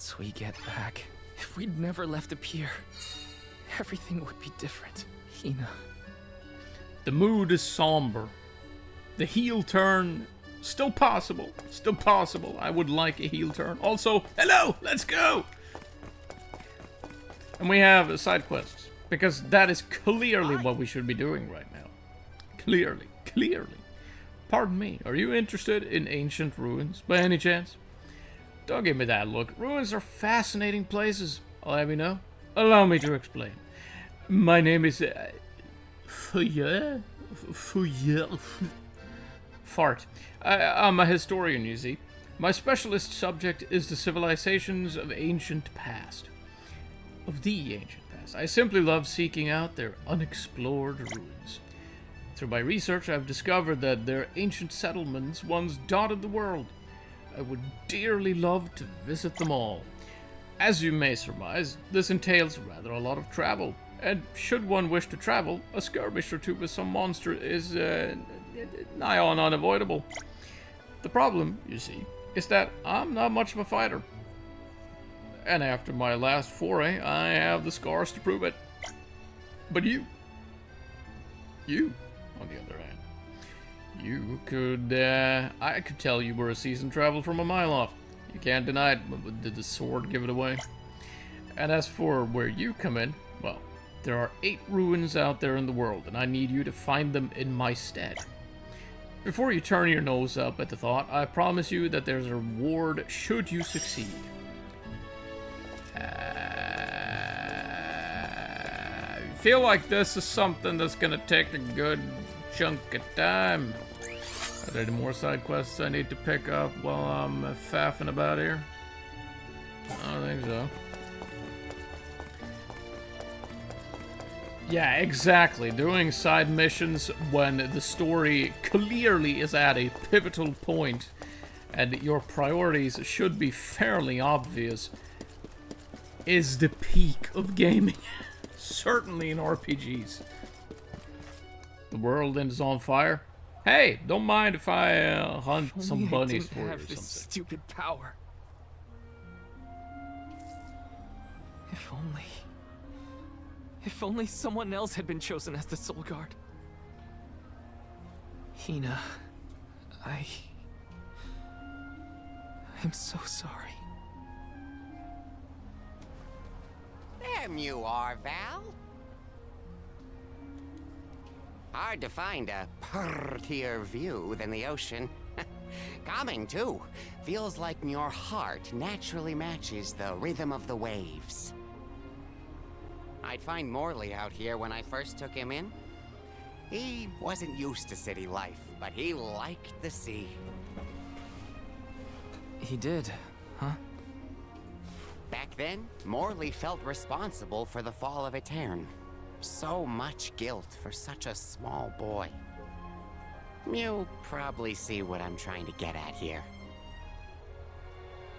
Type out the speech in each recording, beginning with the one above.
Once we get back, if we'd never left the pier, everything would be different. Hina. The mood is somber. The heel turn, still possible. Still possible. I would like a heel turn. Also, hello, let's go! And we have side quests, because that is clearly what we should be doing right now. Clearly. Pardon me, are you interested in ancient ruins, by any chance? Don't give me that look. Ruins are fascinating places, I'll have you know. Allow me to explain. My name is... Fouilleur? Fart. I'm a historian, you see. My specialist subject is the civilizations of ancient past. Of the ancient past. I simply love seeking out their unexplored ruins. Through my research, I've discovered that their ancient settlements once dotted the world. I would dearly love to visit them all. As you may surmise, this entails rather a lot of travel. And should one wish to travel, a skirmish or two with some monster is nigh on unavoidable. The problem, you see, is that I'm not much of a fighter. And after my last foray, I have the scars to prove it. But you, on the other hand, you could, I could tell you were a seasoned traveler from a mile off. You can't deny it, but did the sword give it away? And as for where you come in, well, there are 8 ruins out there in the world, and I need you to find them in my stead. Before you turn your nose up at the thought, I promise you that there's a reward should you succeed. I feel like this is something that's gonna take a good chunk of time. Are there any more side quests I need to pick up while I'm faffing about here? I don't think so. Yeah, exactly. Doing side missions when the story clearly is at a pivotal point and your priorities should be fairly obvious is the peak of gaming. Certainly in RPGs. The world is on fire. Hey, don't mind if I hunt some bunnies for you or something. Stupid power. If only someone else had been chosen as the Soul Guard. Hina, I'm so sorry. There you are, Val. Hard to find a prettier view than the ocean. Calming, too. Feels like your heart naturally matches the rhythm of the waves. I'd find Morley out here when I first took him in. He wasn't used to city life, but he liked the sea. He did, huh? Back then, Morley felt responsible for the fall of Etern. So much guilt for such a small boy. You probably see what I'm trying to get at here.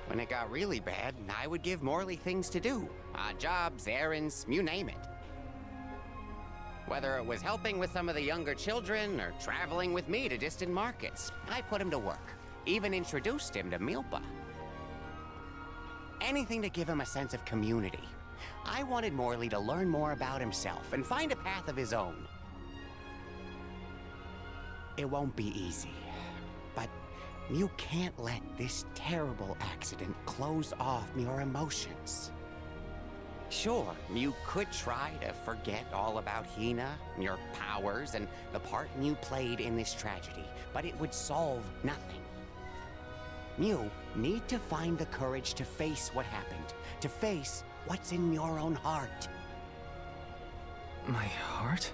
When it got really bad, I would give Morley things to do. Odd jobs, errands, you name it. Whether it was helping with some of the younger children or traveling with me to distant markets, I put him to work. Even introduced him to Milpa. Anything to give him a sense of community. I wanted Morley to learn more about himself and find a path of his own. It won't be easy, but you can't let this terrible accident close off your emotions. Sure, you could try to forget all about Hina, your powers, and the part you played in this tragedy, but it would solve nothing. You need to find the courage to face what happened, to face what's in your own heart. My heart?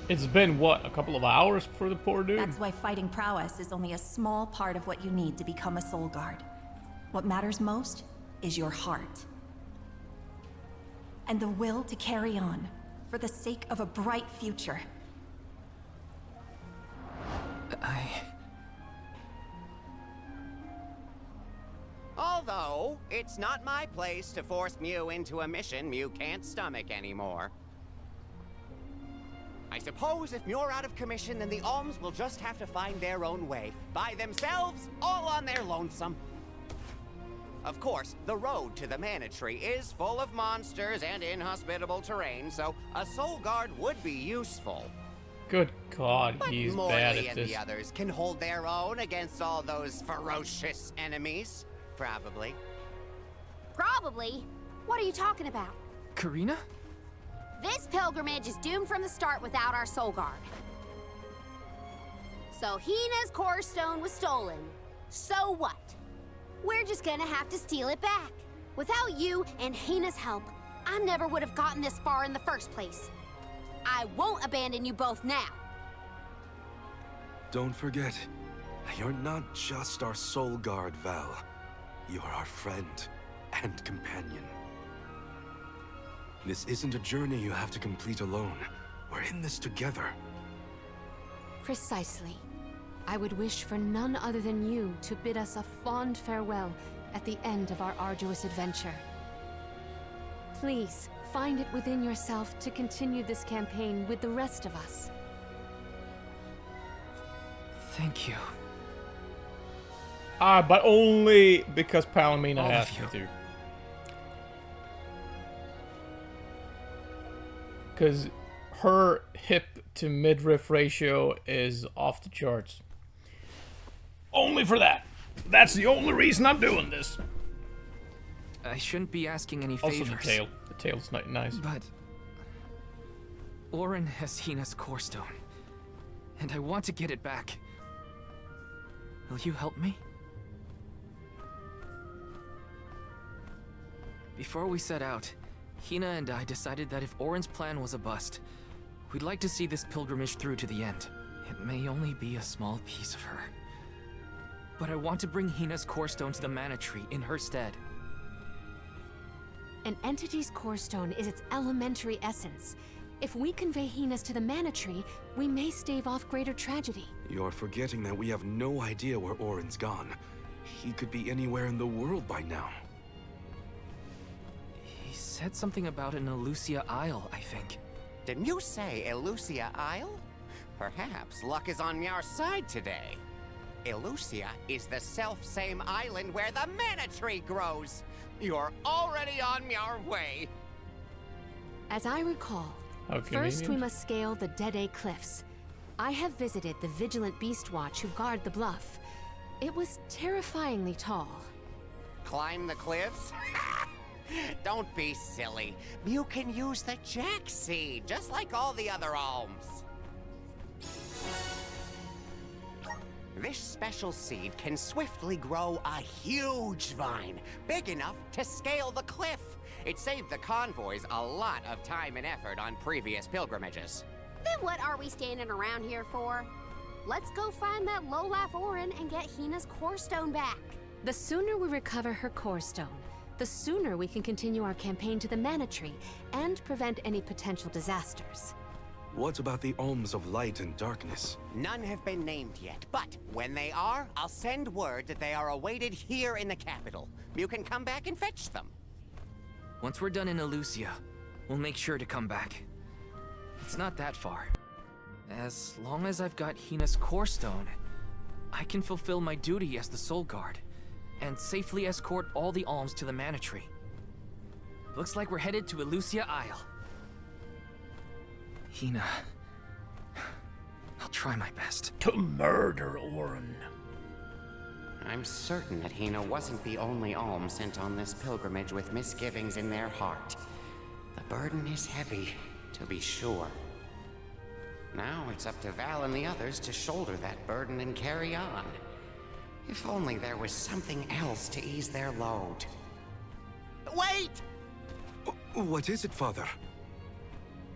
It's been, what, a couple of hours for the poor dude? That's why fighting prowess is only a small part of what you need to become a Soul Guard. What matters most is your heart. And the will to carry on, for the sake of a bright future. Although, it's not my place to force Mew into a mission Mew can't stomach anymore. I suppose if Muir out of commission, then the Alms will just have to find their own way. By themselves, all on their lonesome. Of course, the road to the Mana Tree is full of monsters and inhospitable terrain, so a soul guard would be useful. Good God, But he's Morley bad at and this. the others can hold their own against all those ferocious enemies. Probably. Probably? What are you talking about? Karina? This pilgrimage is doomed from the start without our soul guard. So Hina's core stone was stolen. So what? We're just gonna have to steal it back. Without you and Hina's help, I never would have gotten this far in the first place. I won't abandon you both now. Don't forget, you're not just our soul guard, Val. You're our friend and companion. This isn't a journey you have to complete alone. We're in this together. Precisely. I would wish for none other than you to bid us a fond farewell at the end of our arduous adventure. Please, find it within yourself to continue this campaign with the rest of us. Thank you. But only because Palomina All of asked me you. to. Because her hip to midriff ratio is off the charts. Only for that. That's the only reason I'm doing this. I shouldn't be asking any Also favors. the tail. The tail's not nice. But Orin has Hina's core stone, and I want to get it back. Will you help me? Before we set out, Hina and I decided that if Orin's plan was a bust, we'd like to see this pilgrimage through to the end. It may only be a small piece of her, but I want to bring Hina's core stone to the Mana Tree in her stead. An entity's core stone is its elementary essence. If we convey Hina's to the Mana Tree, we may stave off greater tragedy. You're forgetting that we have no idea where Orin's gone. He could be anywhere in the world by now. He said something about an Elusia Isle, I think. Didn't you say Elusia Isle? Perhaps luck is on our side today. Elusia is the self-same island where the Mana Tree grows. You're already on your way. As I recall, How first we convenient. must scale the Dead Cliffs. I have visited the Vigilant Beast Watch who guard the bluff. It was terrifyingly tall. Climb the cliffs? Don't be silly. You can use the Jack Seed, just like all the other alms. This special seed can swiftly grow a huge vine, big enough to scale the cliff. It saved the convoys a lot of time and effort on previous pilgrimages. Then what are we standing around here for? Let's go find that low-life Orin and get Hina's core stone back. The sooner we recover her core stone, the sooner we can continue our campaign to the Mana Tree and prevent any potential disasters. What about the alms of light and darkness? None have been named yet, but when they are, I'll send word that they are awaited here in the capital. You can come back and fetch them. Once we're done in Elusia, we'll make sure to come back. It's not that far. As long as I've got Hina's core stone, I can fulfill my duty as the Soul Guard and safely escort all the alms to the Mana Tree. Looks like we're headed to Elusia Isle. Hina, I'll try my best. To murder Orin. I'm certain that Hina wasn't the only alm sent on this pilgrimage with misgivings in their heart. The burden is heavy, to be sure. Now it's up to Val and the others to shoulder that burden and carry on. If only there was something else to ease their load. Wait! What is it, Father?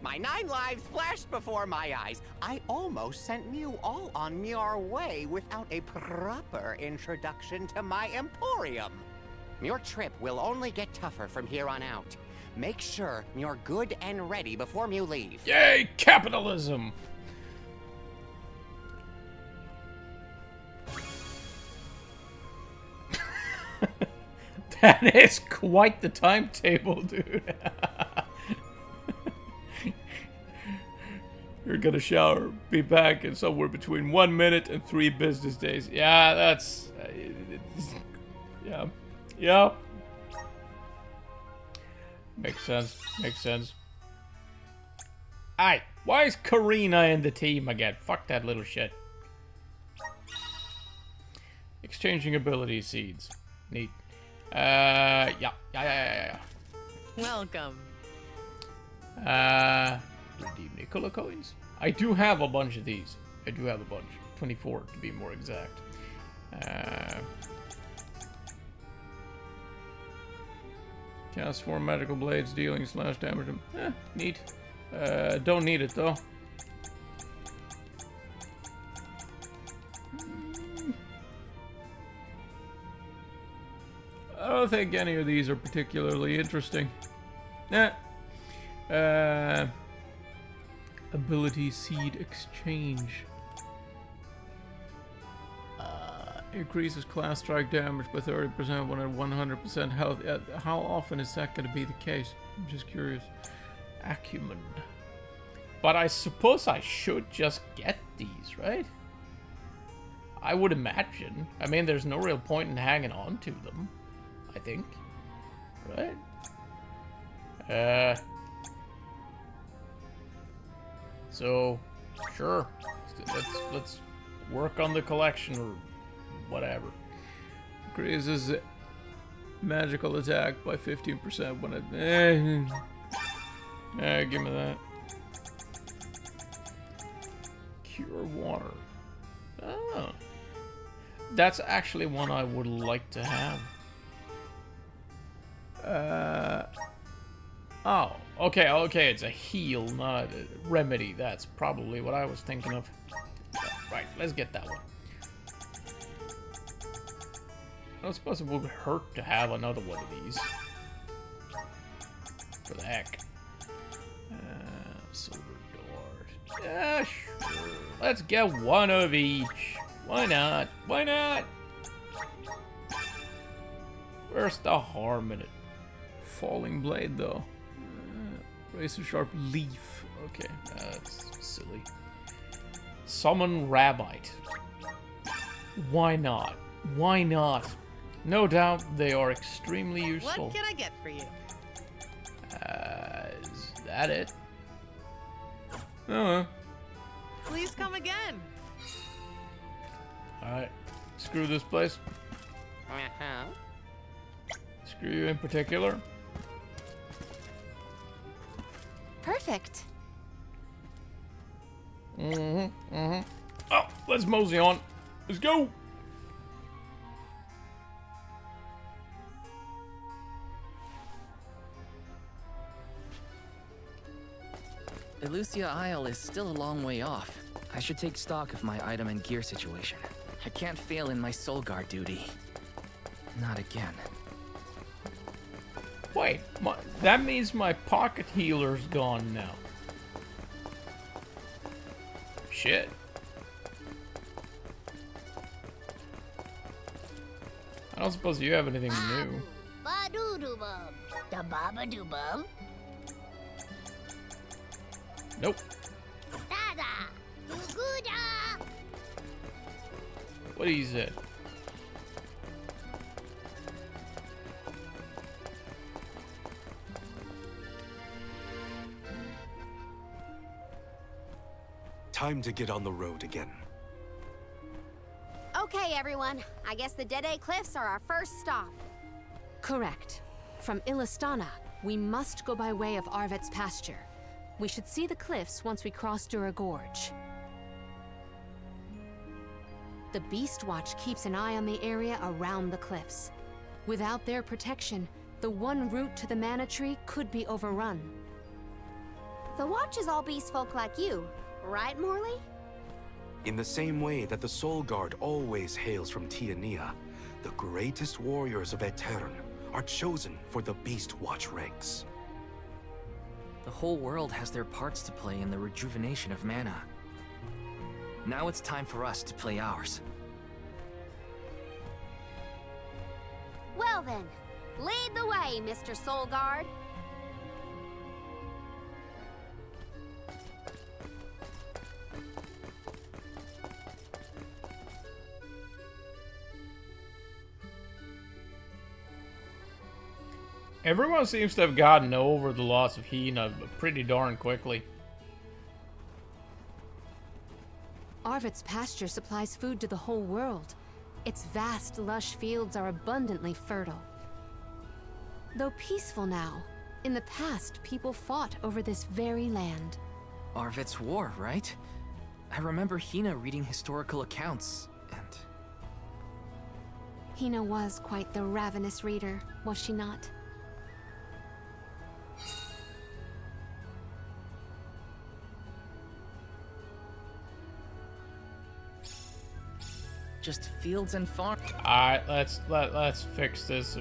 My 9 lives flashed before my eyes. I almost sent you all on your way without a proper introduction to my emporium. Your trip will only get tougher from here on out. Make sure you're good and ready before you leave. Yay, capitalism! That is quite the timetable, dude. You're gonna shower, be back in somewhere between 1 minute and 3 business days. Yeah, that's... yeah. Yep. Makes sense. Makes sense. Aye, why is Karina in the team again? Fuck that little shit. Exchanging ability seeds. Neat. Yeah. Welcome. Redeem Nicola coins. I do have a bunch of these. I do have a bunch. 24 to be more exact. Cast 4 magical blades, dealing slash damage. Neat. Don't need it though. I don't think any of these are particularly interesting. Ability seed exchange. Increases class strike damage by 30% when at 100% health. How often is that going to be the case? I'm just curious. Acumen. But I suppose I should just get these, right? I would imagine. I mean, there's no real point in hanging on to them. I think. Right? So, sure. Let's work on the collection or whatever. Increases magical attack by 15% when it... give me that. Cure water. Oh. That's actually one I would like to have. Oh, okay, it's a heal, not a remedy. That's probably what I was thinking of. Right, let's get that one. I don't suppose it would hurt to have another one of these. For the heck. Silver Dart. Yeah, sure. Let's get one of each. Why not? Why not? Where's the harm in it? Falling Blade, though. Razor Sharp Leaf. Okay, that's silly. Summon Rabbite. Why not? Why not? No doubt they are extremely useful. What can I get for you? Is that it? Oh. Please come again. Alright. Screw this place. Uh-huh. Screw you in particular. Perfect. Oh, let's mosey on. Let's go. Elusia Isle is still a long way off. I should take stock of my item and gear situation. I can't fail in my Soul Guard duty. Not again. Wait, that means my pocket healer's gone now. Shit. I don't suppose you have anything new. Ba-doo-doo-bum. Da-ba-ba-doo-bum. Nope. Da-da. Doo-goo-da. What is it? Time to get on the road again. Okay, everyone. I guess the Dead Cliffs are our first stop. Correct. From Illistana, we must go by way of Arvet's pasture. We should see the cliffs once we cross Dura Gorge. The Beast Watch keeps an eye on the area around the cliffs. Without their protection, the one route to the Mana Tree could be overrun. The Watch is all beast folk like you, right, Morley? In the same way that the Soul Guard always hails from Tiania, the greatest warriors of Aetern are chosen for the Beast Watch ranks. The whole world has their parts to play in the rejuvenation of mana. Now it's time for us to play ours. Well then, lead the way, Mr. Soul Guard. Everyone seems to have gotten over the loss of Hina pretty darn quickly. Arvid's pasture supplies food to the whole world. Its vast, lush fields are abundantly fertile. Though peaceful now, in the past people fought over this very land. Arvid's war, right? I remember Hina reading historical accounts, and... Hina was quite the ravenous reader, was she not? just fields and farms. Alright, let's fix this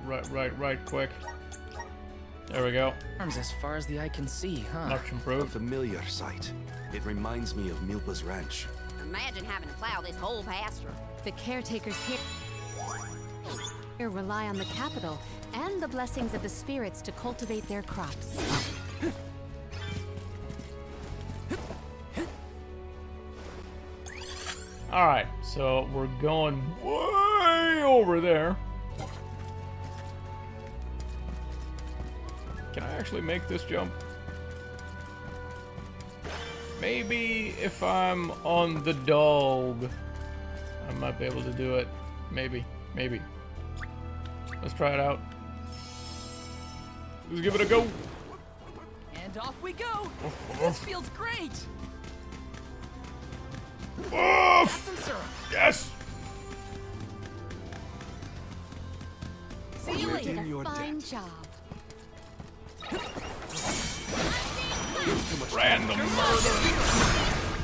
right quick. There we go. As far as the eye can see, huh? Much A improved. familiar sight. It reminds me of Milpa's ranch. Imagine having to plow this whole pasture. The caretakers here rely on the capital and the blessings of the spirits to cultivate their crops. Alright, so we're going way over there. Can I actually make this jump? Maybe if I'm on the dog, I might be able to do it. Maybe. Let's try it out. Let's give it a go. And off we go. This feels great. Oof! Some syrup. Yes! See you You later. did a your fine debt. job. Random murder.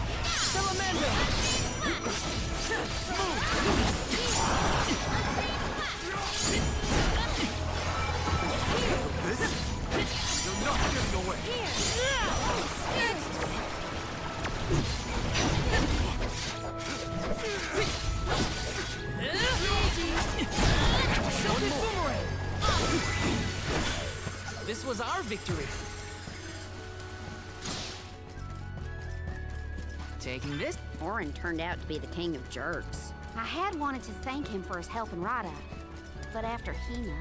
You're not getting away. This was our victory. Taking this. Orin turned out to be the king of jerks. I had wanted to thank him for his help in Rada, but after Hina,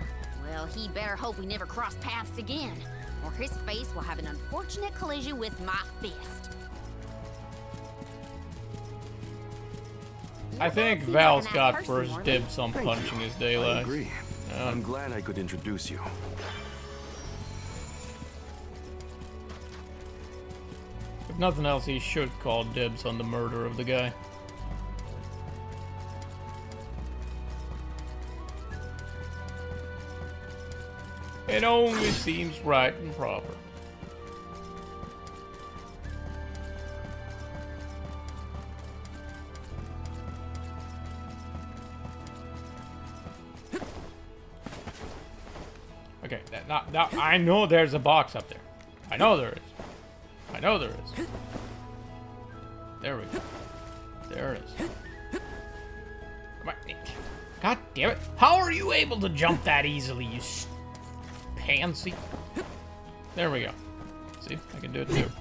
well, he better hope we never cross paths again, or his face will have an unfortunate collision with my fist. I think Val's got first dibs on punching his I daylight. agree. I'm glad I could introduce you. If nothing else, he should call dibs on the murder of the guy. It only seems right and proper. Okay, now I know there's a box up there. I know there is. There we go. There it is. Come on. God damn it. How are you able to jump that easily, you pansy? There we go. See? I can do it too.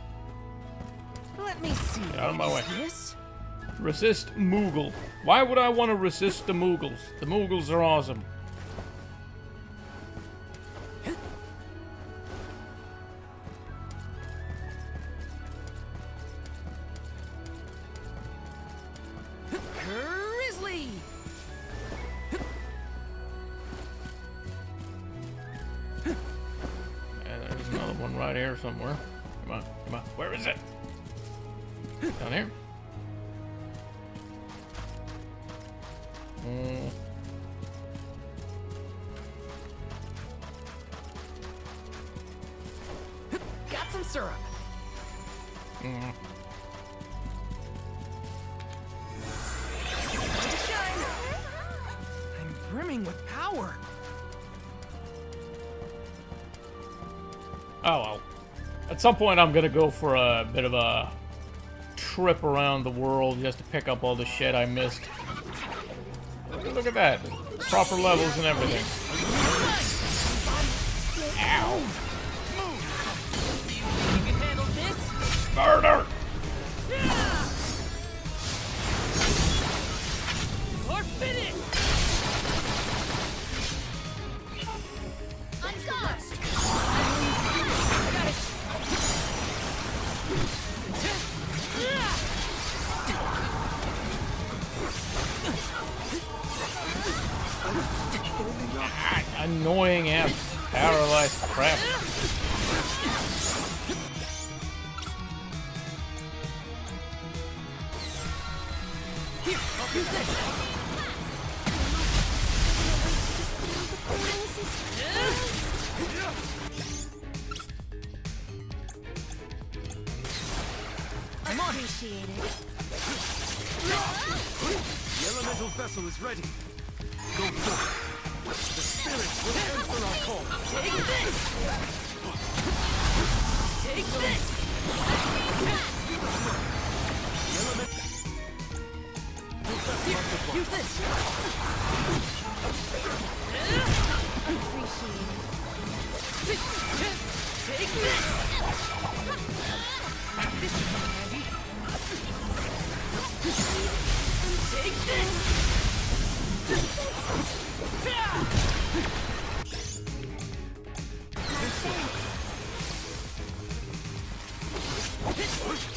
Let me see. Get out of my way. This? Resist Moogle. Why would I want to resist the Moogles? The Moogles are awesome. Grizzly. And there's another one right here somewhere. Come on. Where is it? Down here? Got some syrup. I'm brimming with power. Oh well. At some point I'm gonna go for a bit of a trip around the world just to pick up all the shit I missed. Look at that. Proper levels and everything. Ow. You can handle this? Murder! Or finish! Let's go! annoying ass paralyzed crap. I'm on. Appreciate it. The elemental vessel is ready. Go forth. The spirits will answer our call. Take this! Take this! Here, use this! Take this! This is not handy. Take this!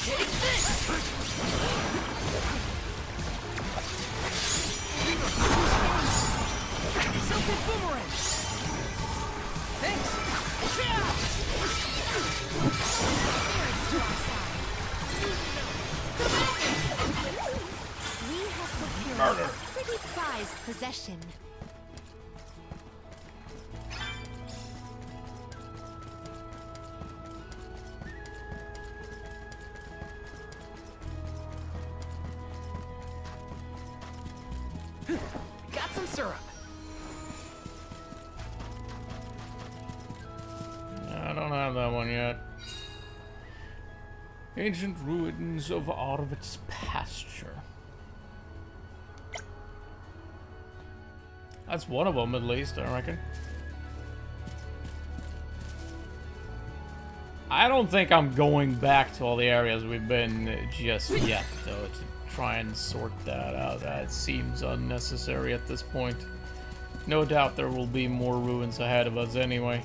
Take this! Silken boomerang! Thanks! We have procured Murder. a pretty prized possession. Got some syrup. I don't have that one yet. Ancient ruins of Arvid's pasture. That's one of them, at least, I reckon. I don't think I'm going back to all the areas we've been just yet, though, to try and sort that out. That seems unnecessary at this point. No doubt there will be more ruins ahead of us anyway.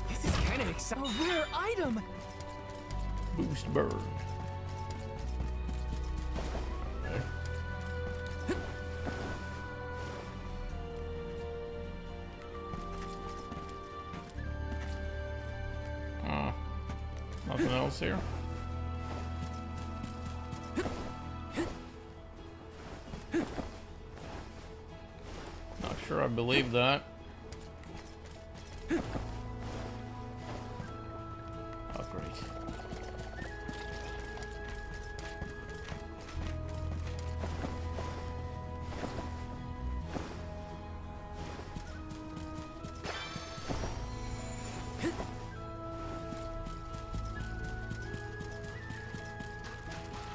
This is kind of exciting. A rare item. Boost burn. Okay. Nothing else here? Not sure I believe that. Oh, great.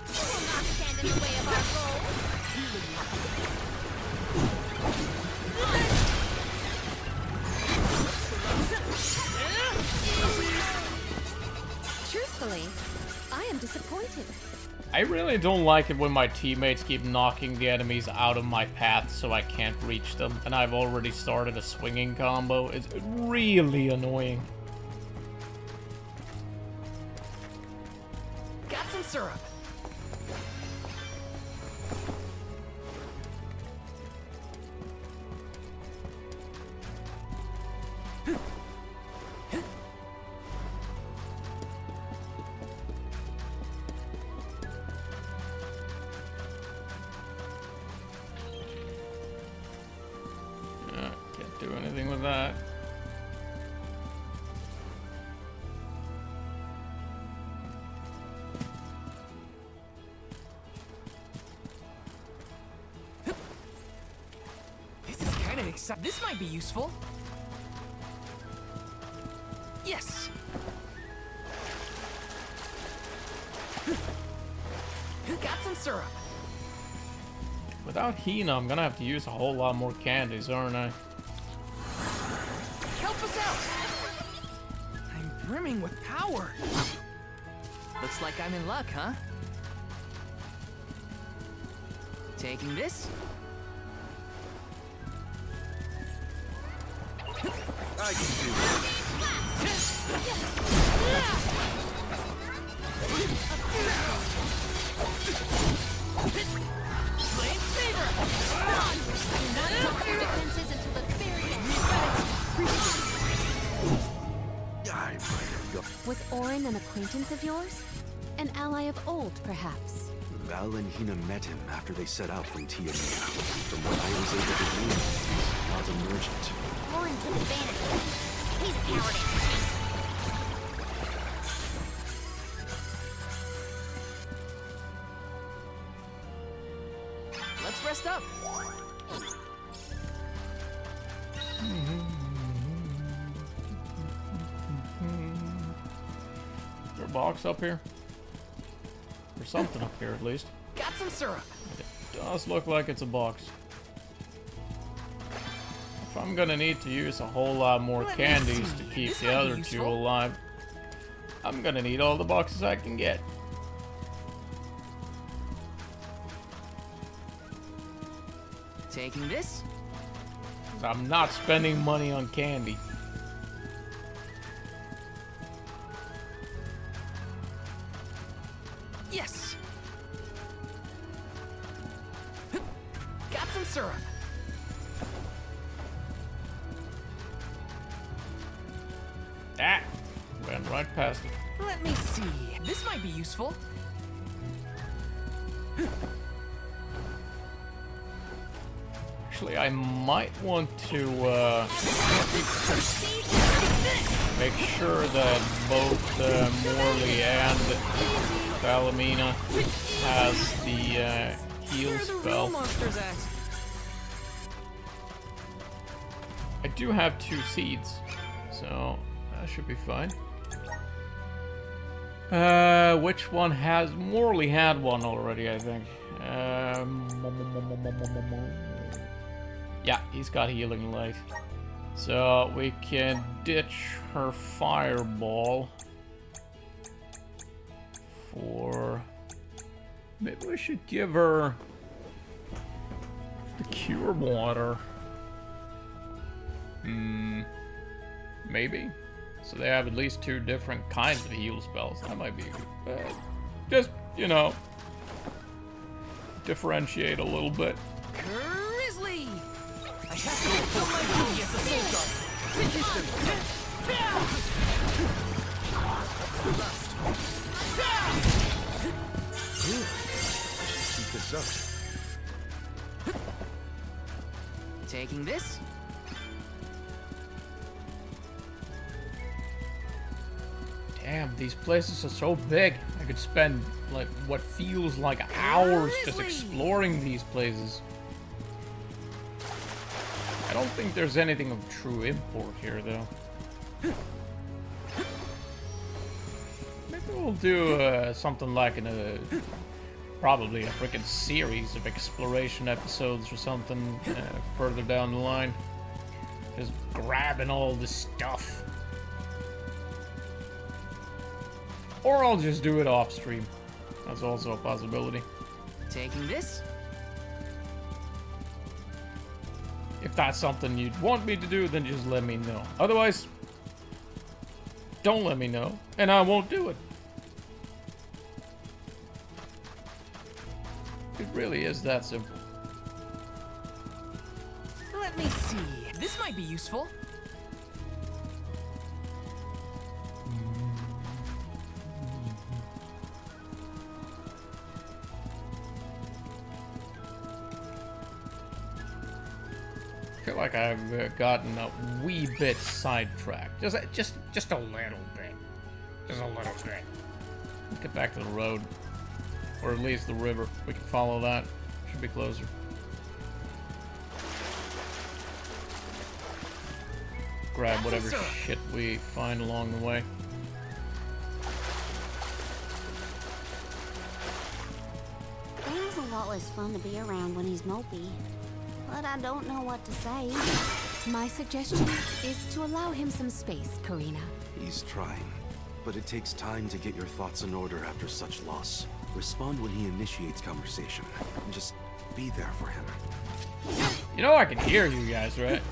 Will not stand in the way of our goal. Truthfully, I am disappointed. I really don't like it when my teammates keep knocking the enemies out of my path so I can't reach them, and I've already started a swinging combo. It's really annoying. Got some syrup. Can't do anything with that. This is kind of exciting. This might be useful. Yes. Got some syrup. Without Hina, I'm gonna have to use a whole lot more candies, aren't I? Help us out. I'm brimming with power. Looks like I'm in luck, huh? Taking this. I can do it. Defenses until the very end. Was Orin an acquaintance of yours? An ally of old, perhaps? Val and Hina met him after they set out from Tia. From what I was able to glean, he's not a merchant. Orin took advantage of him. He's a coward. Let's rest up. Is there a box up here? There's something up here, at least. Got some syrup. It does look like it's a box. If I'm gonna need to use a whole lot more candies to keep This the might be other two useful. alive, I'm gonna need all the boxes I can get. Taking this. 'Cause I'm not spending money on candy. Yes. Got some syrup. Ah! Went right past it. Let me see. This might be useful. Actually, I might want to make sure that both Morley and Salamina has the heal Where are the real spell. monsters at? I do have 2 seeds, so that should be fine. Which one has... Morley had one already, I think. Yeah, he's got healing light. So we can ditch her fireball for... Maybe we should give her the cure water. Maybe. So they have at least 2 different kinds of heal spells. That might be good. Just, you know, differentiate a little bit. Grizzly! I have to fulfill my duty as a Keep this up. Taking this. Damn, these places are so big. I could spend, like, what feels like hours just Grizzly! exploring these places. I don't think there's anything of true import here, though. Maybe we'll do something like probably a freaking series of exploration episodes or something further down the line. Just grabbing all this stuff. Or I'll just do it off stream. That's also a possibility. Taking this. If that's something you'd want me to do, then just let me know. Otherwise, don't let me know, and I won't do it. It really is that simple. Let me see. This might be useful. I feel like I've gotten a wee bit sidetracked. Just a little bit. Just a little bit. Let's get back to the road. Or at least the river. We can follow that. Should be closer. Grab whatever shit we find along the way. Bam's a lot less fun to be around when he's mopey. But I don't know what to say. My suggestion is to allow him some space, Karina. He's trying, but it takes time to get your thoughts in order after such loss. Respond when he initiates conversation. Just be there for him. You know I can hear you guys, right?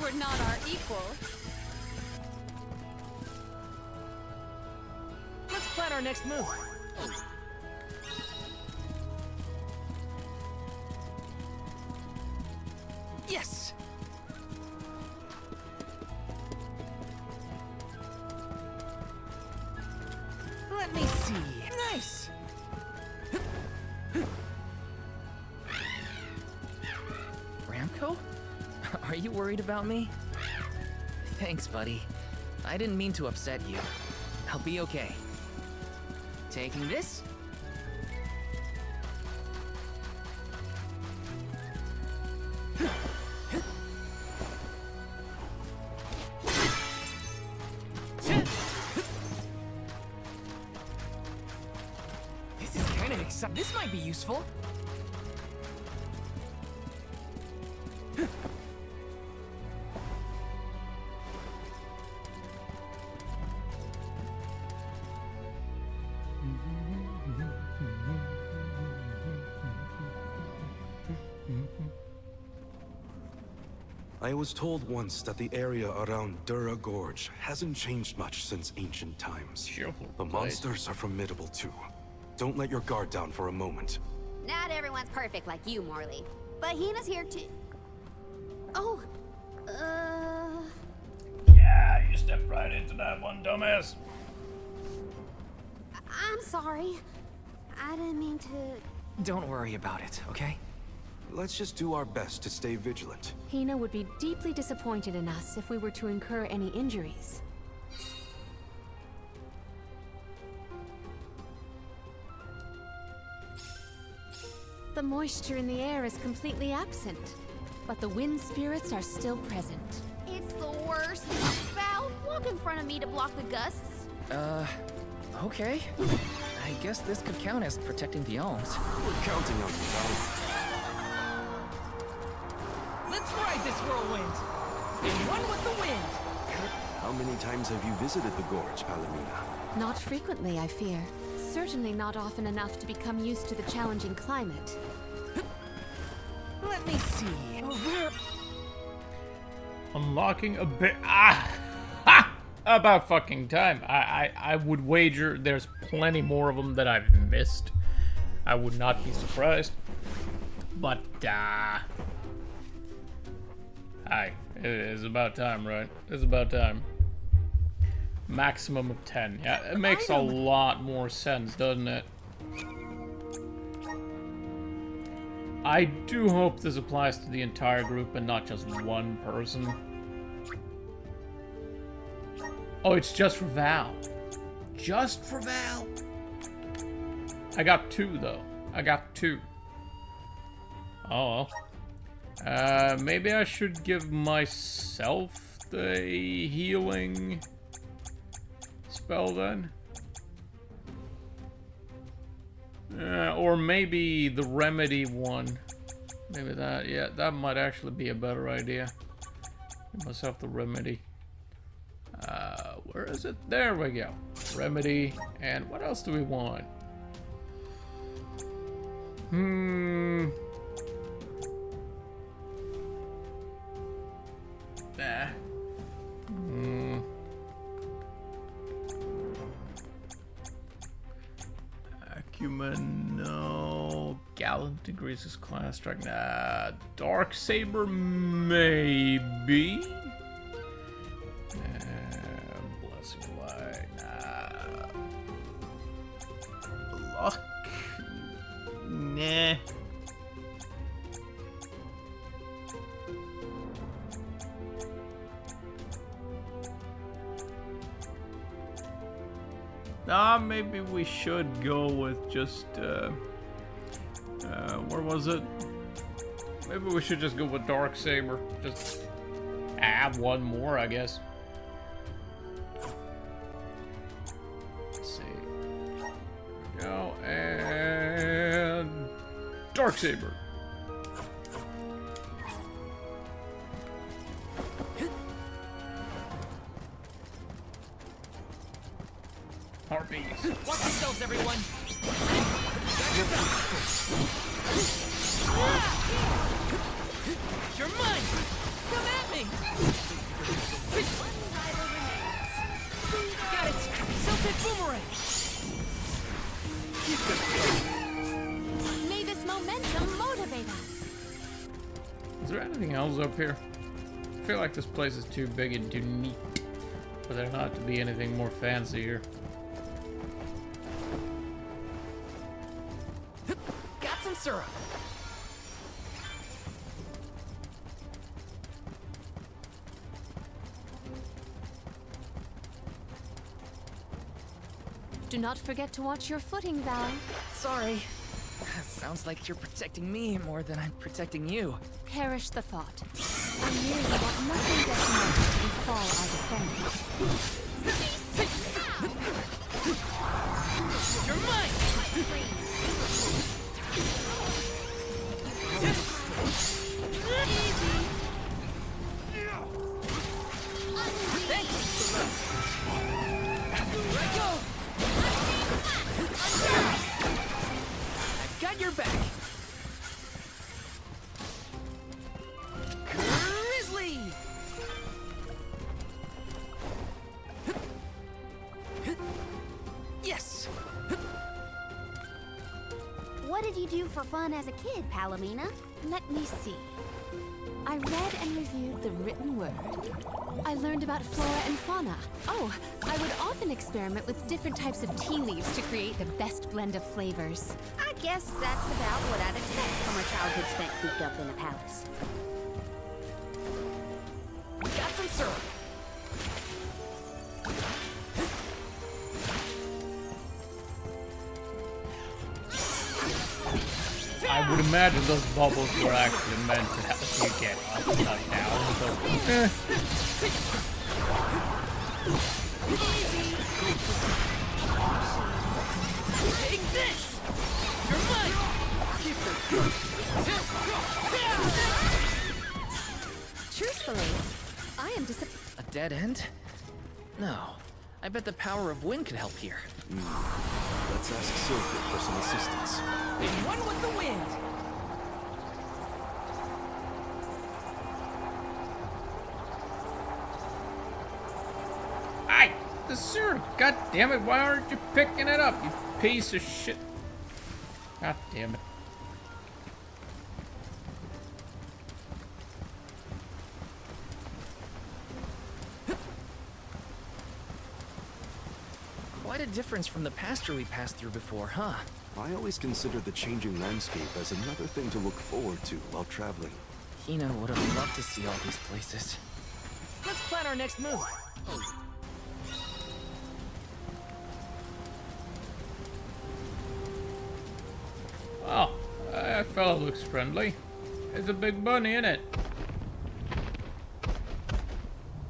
were not our equal. Let's plan our next move. Yes! Let me see. Nice! Ramco? Are you worried about me? Thanks, buddy. I didn't mean to upset you. I'll be okay. Taking this? This is kind of exciting. This might be useful. I was told once that the area around Dura Gorge hasn't changed much since ancient times. Cheerful The place. monsters are formidable too. Don't let your guard down for a moment. Not everyone's perfect like you, Morley. But Hina's here too. Oh, Yeah, you stepped right into that one, dumbass. I'm sorry. I didn't mean to... Don't worry about it, okay? Let's just do our best to stay vigilant. Hina would be deeply disappointed in us if we were to incur any injuries. The moisture in the air is completely absent, but the wind spirits are still present. It's the worst. Val, walk in front of me to block the gusts. Okay. I guess this could count as protecting the elms. We're counting on you, Val. Let's ride this whirlwind! In one with the wind! How many times have you visited the gorge, Palomina? Not frequently, I fear. Certainly not often enough to become used to the challenging climate. Let me see. Unlocking a bit. Ah! Ha! About fucking time. I would wager there's plenty more of them that I've missed. I would not be surprised. But, Hi. It is about time, right? It's about time. Maximum of 10. Yeah, it makes a lot more sense, doesn't it? I do hope this applies to the entire group and not just one person. Oh, it's just for Val. Just for Val. I got 2, though. I got 2. Oh, well. Maybe I should give myself the healing spell then? Or maybe the remedy one. Maybe that, yeah, that might actually be a better idea. Give myself the remedy. Where is it? There we go. Remedy. And what else do we want? Acumen, no. Gallant increases class strike. Nah. Dark Saber, maybe. Blessing Light, nah. Luck, nah. Maybe we should go with just, where was it? Maybe we should just go with Dark Saber. Just add one more, I guess. Let's see. There we go, and Dark Saber. Harpies. Watch yourselves, everyone! You're mine! Come at me! tunnels up here. I feel like this place is too big and too neat for there not to be anything more fancy here. Got some syrup. Do not forget to watch your footing, Val. Sorry. Sounds like you're protecting me more than I'm protecting you. Perish the thought. I merely want nothing detrimental to befall our defenders. You're mine! Got your back. Grizzly. Yes. What did you do for fun as a kid, Palomina? Let me see. I read and reviewed the written word. I learned about flora and fauna. Oh, I would often experiment with different types of tea leaves to create the best blend of flavors. I guess that's about what I'd expect from a childhood spent cooped up in a palace. Got some syrup. I would imagine those bubbles were actually meant to have you get up, not down. So, Take this. You're mine. Truthfully, I am disappointed. A dead end? No. I bet the power of wind could help here. Let's ask Sylphid for some assistance. And one with the wind. Aye! The syrup! God damn it, why aren't you picking it up, you piece of shit? God damn it. Quite a difference from the pasture we passed through before, huh? I always consider the changing landscape as another thing to look forward to while traveling. Hina would have loved to see all these places. Let's plan our next move. Oh, that fellow looks friendly. There's a big bunny in it.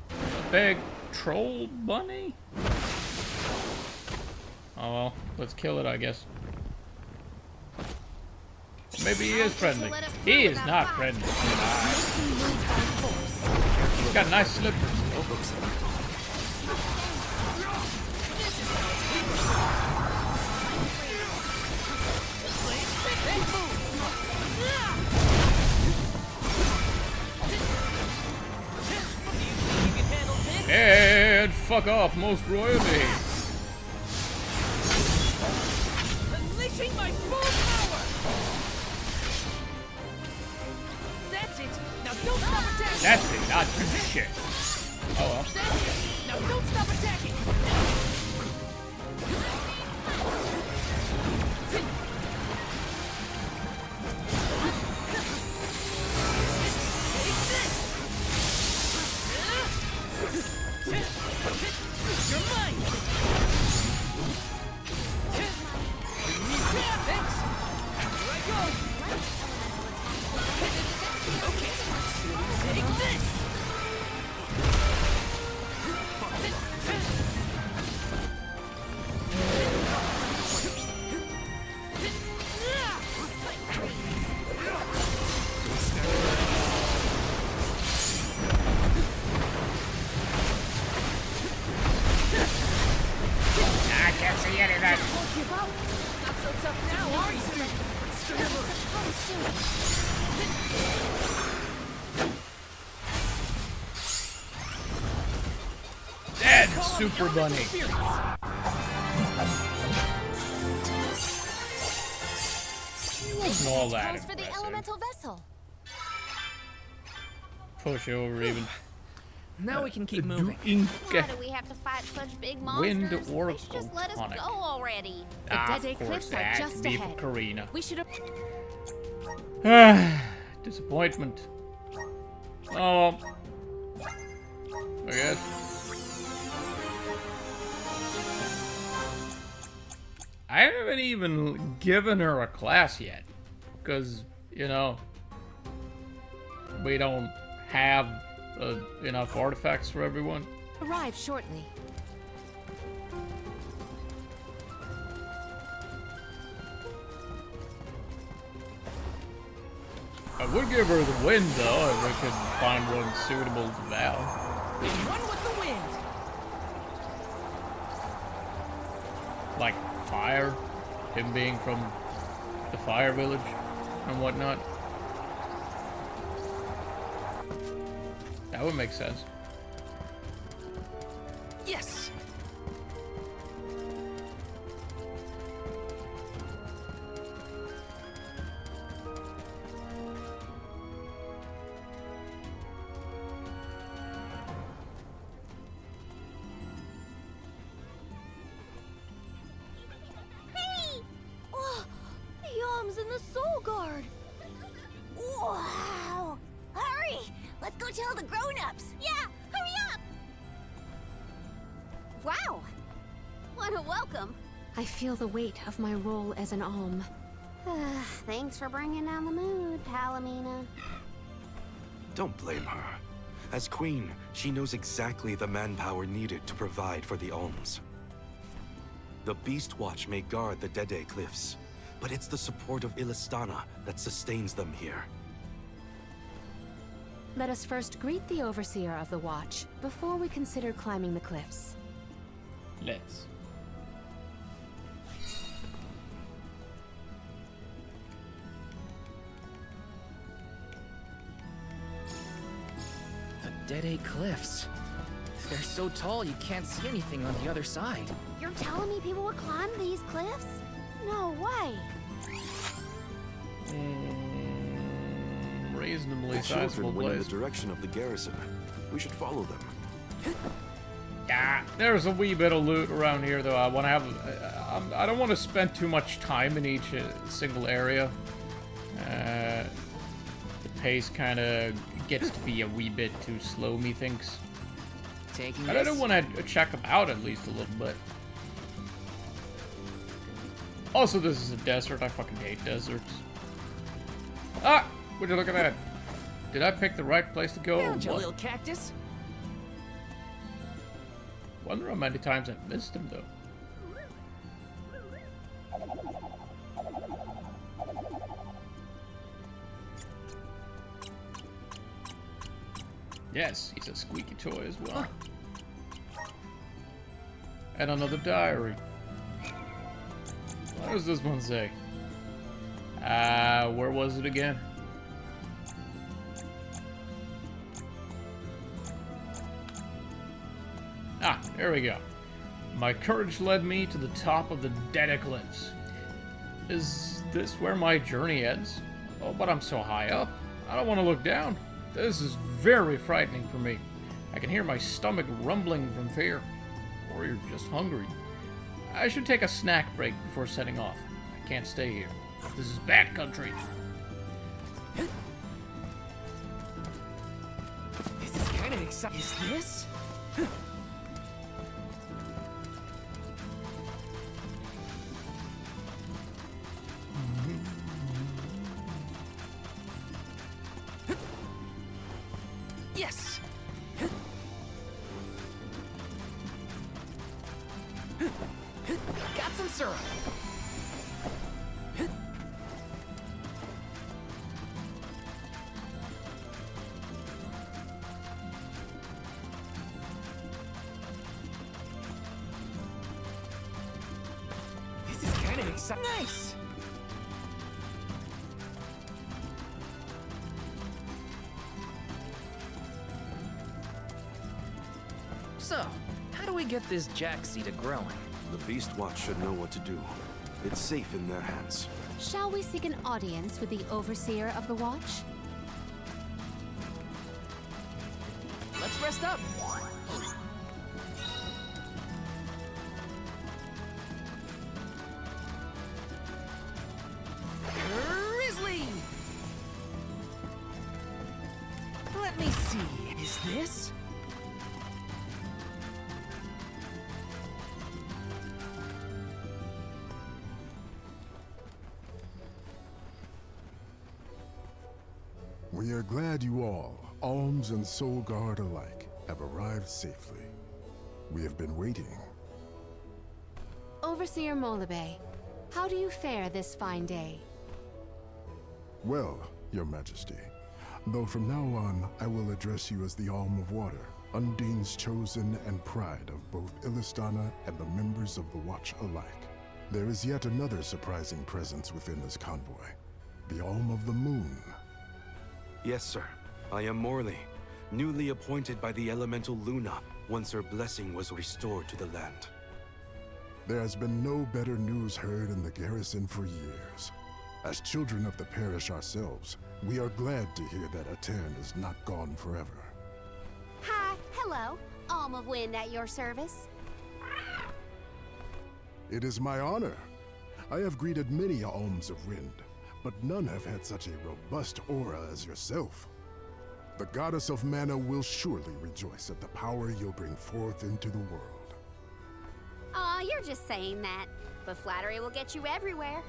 A big troll bunny? Oh well, let's kill it, I guess. Maybe he is friendly. He is not friendly. He's got nice slippers. And fuck off, most royalty. Unleashing my full power! That's it! Now don't stop attacking! That's it, not shit. Oh well. That's it! Now don't stop attacking! You're mine! Thanks! Here I go! Okay, take this! I can't see any of that. Won't give up! Not so tough now, are you? Dead Super Bunny. Wasn't all that Calls for the impressive. elemental vessel. push over even. Now we can keep moving. Why do we have to fight such big Wind monsters? or They should just let us tonic. go already. The Dede Of course, Cliffs are that just be for ahead. Karina. We should have. Disappointment. Oh. I guess. I haven't even given her a class yet. Because, you know, we don't have enough artifacts for everyone. Arrive shortly. I would give her the wind, though, if we could find one suitable to Val. Run with the wind. Like fire, him being from the fire village and whatnot. That would make sense. Yes. Hey! Oh, Yom's in the Soul Guard. Wow! Hurry! Let's go tell the grown-ups. Yeah, hurry up! Wow! What a welcome. I feel the weight of my role as an alm. Thanks for bringing down the mood, Palomina. Don't blame her. As queen, she knows exactly the manpower needed to provide for the alms. The Beast Watch may guard the Dede Cliffs, but it's the support of Illistana that sustains them here. Let us first greet the overseer of the watch before we consider climbing the cliffs. Let's. The Dede Cliffs. They're so tall you can't see anything on the other side. You're telling me people would climb these cliffs? No way. Reasonably The sizable children went in place. the direction of the garrison. We should follow them. Yeah, there's a wee bit of loot around here, though. I want to have. I don't want to spend too much time in each single area. The pace kind of gets to be a wee bit too slow, methinks. Taking But I this. do want to check them out at least a little bit. Also, this is a desert. I fucking hate deserts. Ah! Would you look at that? Did I pick the right place to go? Or Found you, what? little cactus. Wonder how many times I've missed him, though. Yes, he's a squeaky toy as well. And another diary. What does this one say? Where was it again? Ah, there we go. My courage led me to the top of the Dede Cliffs. Is this where my journey ends? Oh, but I'm so high up. I don't want to look down. This is very frightening for me. I can hear my stomach rumbling from fear. Or you're just hungry. I should take a snack break before setting off. I can't stay here. This is bad country. This is kind of exciting. Is this? Yes. Got some syrup. This is kind of exciting. Nice. So, how do we get this jack seed growing? The Beast Watch should know what to do. It's safe in their hands. Shall we seek an audience with the overseer of the watch? Let's rest up. Grizzly! Let me see. Is this? We are glad you all, Alms and Soul Guard alike, have arrived safely. We have been waiting. Overseer Molabe, how do you fare this fine day? Well, Your Majesty, though from now on I will address you as the Alm of Water, Undine's chosen and pride of both Illistana and the members of the Watch alike. There is yet another surprising presence within this convoy, the Alm of the Moon. Yes, sir. I am Morley, newly appointed by the elemental Luna once her blessing was restored to the land. There has been no better news heard in the garrison for years. As children of the parish ourselves, we are glad to hear that Aetern is not gone forever. Hi, hello. Alm of Wind at your service. It is my honor. I have greeted many Alms of Wind, but none have had such a robust aura as yourself. The goddess of mana will surely rejoice at the power you'll bring forth into the world. Aw, you're just saying that. But flattery will get you everywhere.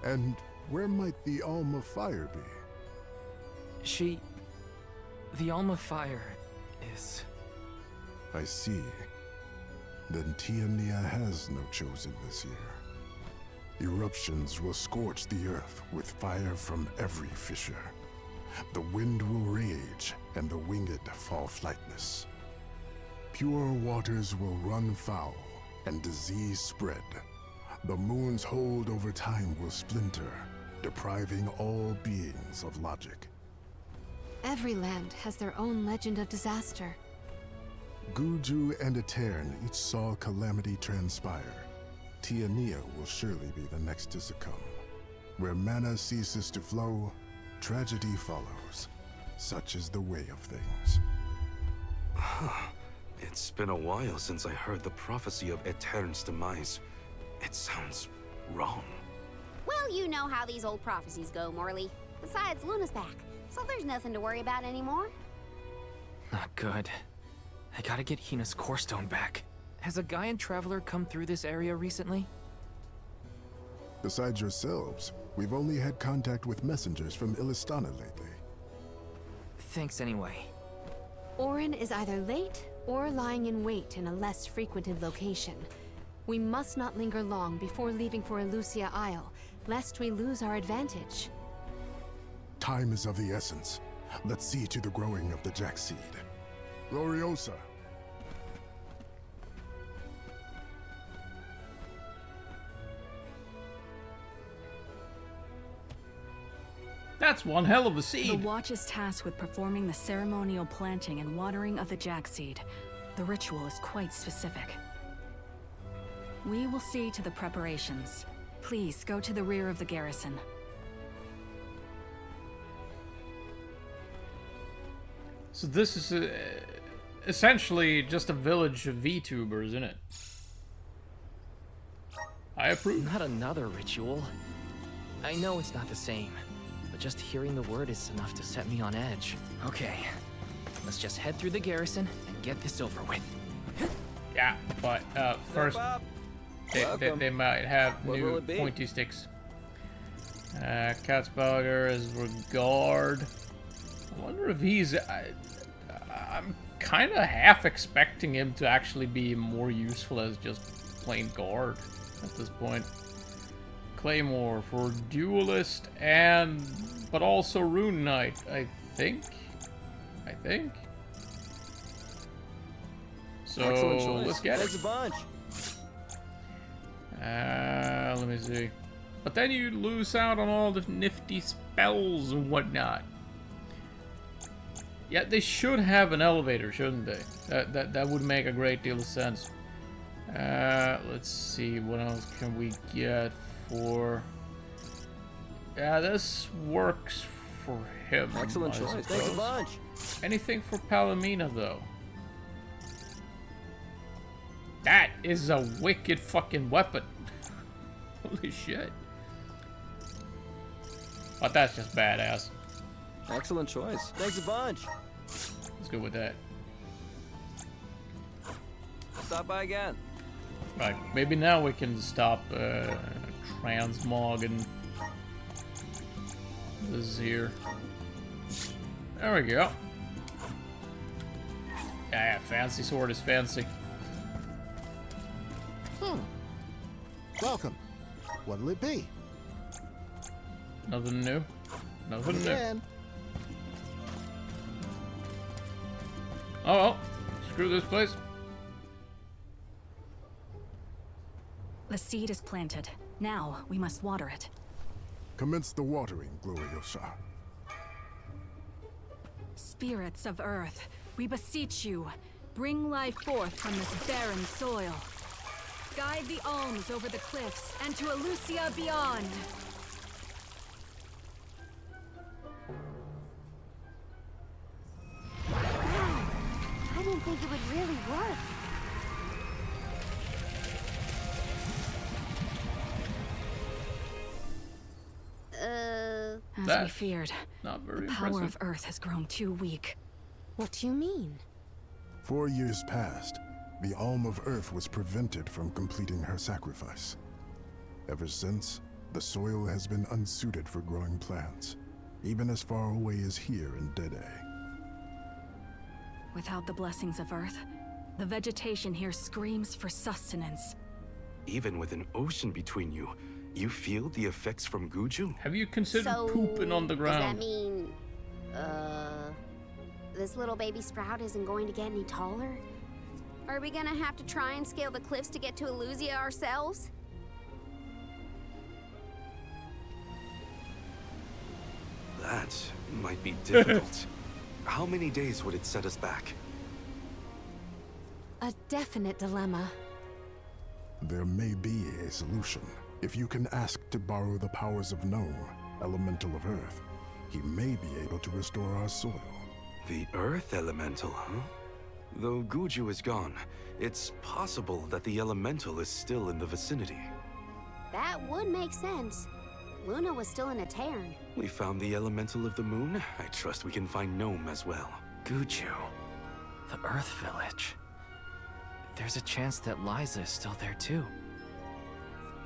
And where might the Alm of Fire be? The Alma Fire is... I see. Then Tiania has no chosen this year. Eruptions will scorch the earth with fire from every fissure. The wind will rage, and the winged fall flightless. Pure waters will run foul, and disease spread. The moon's hold over time will splinter, depriving all beings of logic. Every land has their own legend of disaster. Guju and Aetern each saw calamity transpire. Tiania will surely be the next to succumb. Where mana ceases to flow, tragedy follows. Such is the way of things. It's been a while since I heard the prophecy of Aetern's demise. It sounds wrong. Well, you know how these old prophecies go, Morley. Besides, Luna's back, so there's nothing to worry about anymore. Not good. I gotta get Hina's core stone back. Has a Gaian traveler come through this area recently? Besides yourselves, we've only had contact with messengers from Illistana lately. Thanks anyway. Orin is either late or lying in wait in a less frequented location. We must not linger long before leaving for Elusia Isle, lest we lose our advantage. Time is of the essence. Let's see to the growing of the Jack seed. Gloriosa! That's one hell of a The seed. Watch is tasked with performing the ceremonial planting and watering of the Jack seed. The ritual is quite specific. We will see to the preparations. Please go to the rear of the garrison. So this is essentially just a village of VTubers, isn't it? I approve. Not another ritual. I know it's not the same, but just hearing the word is enough to set me on edge. Okay, let's just head through the garrison and get this over with. Yeah, but first they might have What will new it be? pointy sticks. Katzberger is regard. I wonder if he's... I'm kind of half expecting him to actually be more useful as just plain guard at this point. Claymore for duelist but also rune knight, I think. So Excellent choice. let's get Thanks it. a bunch. Let me see. But then you lose out on all the nifty spells and whatnot. Yeah, they should have an elevator, shouldn't they? That would make a great deal of sense. Let's see, what else can we get for... Yeah, this works for him. Excellent I choice. suppose. Thanks a bunch. Anything for Palomina, though? That is a wicked fucking weapon. Holy shit. But that's just badass. Excellent choice. Thanks a bunch. Let's go with that. Stop by again. Right, maybe now we can stop transmogging this here. There we go. Yeah, fancy sword is fancy. Welcome. What'll it be? Nothing new. Nothing new. Again. Oh well. Screw this place. The seed is planted. Now we must water it. Commence the watering, Gloriosa. Spirits of Earth, we beseech you, bring life forth from this barren soil. Guide the alms over the cliffs and to Elusia beyond. Wow, I didn't think it would really work. As we That's feared, not very the power impressive. of Earth has grown too weak. What do you mean? 4 years passed. The Alm of Earth was prevented from completing her sacrifice. Ever since, the soil has been unsuited for growing plants, even as far away as here in Dede. Without the blessings of Earth, the vegetation here screams for sustenance. Even with an ocean between you, you feel the effects from Guju? Have you considered So, pooping on the does that ground? mean, this little baby sprout isn't going to get any taller? Are we gonna have to try and scale the cliffs to get to Elusia ourselves? That might be difficult. How many days would it set us back? A definite dilemma. There may be a solution. If you can ask to borrow the powers of Gnome, Elemental of Earth, he may be able to restore our soil. The Earth Elemental, huh? Though Guju is gone, it's possible that the Elemental is still in the vicinity. That would make sense. Luna was still in a Terran. We found the Elemental of the Moon. I trust we can find Gnome as well. Guju. The Earth Village. There's a chance that Liza is still there too.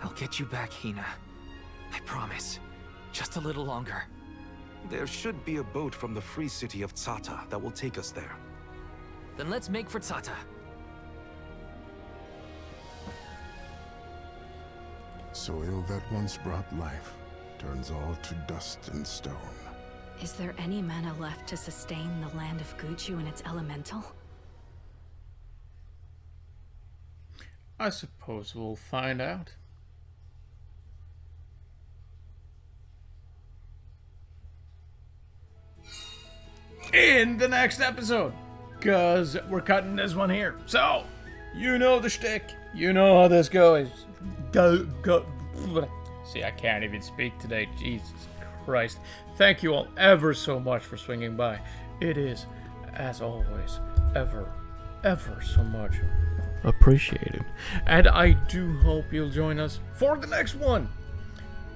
I'll get you back, Hina. I promise. Just a little longer. There should be a boat from the free city of Tsata that will take us there. Then let's make for Tsata. Soil that once brought life turns all to dust and stone. Is there any mana left to sustain the land of Guju and its elemental? I suppose we'll find out. In the next episode, because we're cutting this one here. So, you know the shtick. You know how this goes. Go. See, I can't even speak today. Jesus Christ. Thank you all ever so much for swinging by. It is, as always, ever so much appreciated. And I do hope you'll join us for the next one,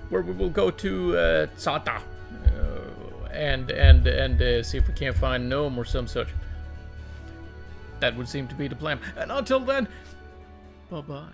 where we will go to Tsata and see if we can't find Gnome or some such. That would seem to be the plan. And until then, bye-bye.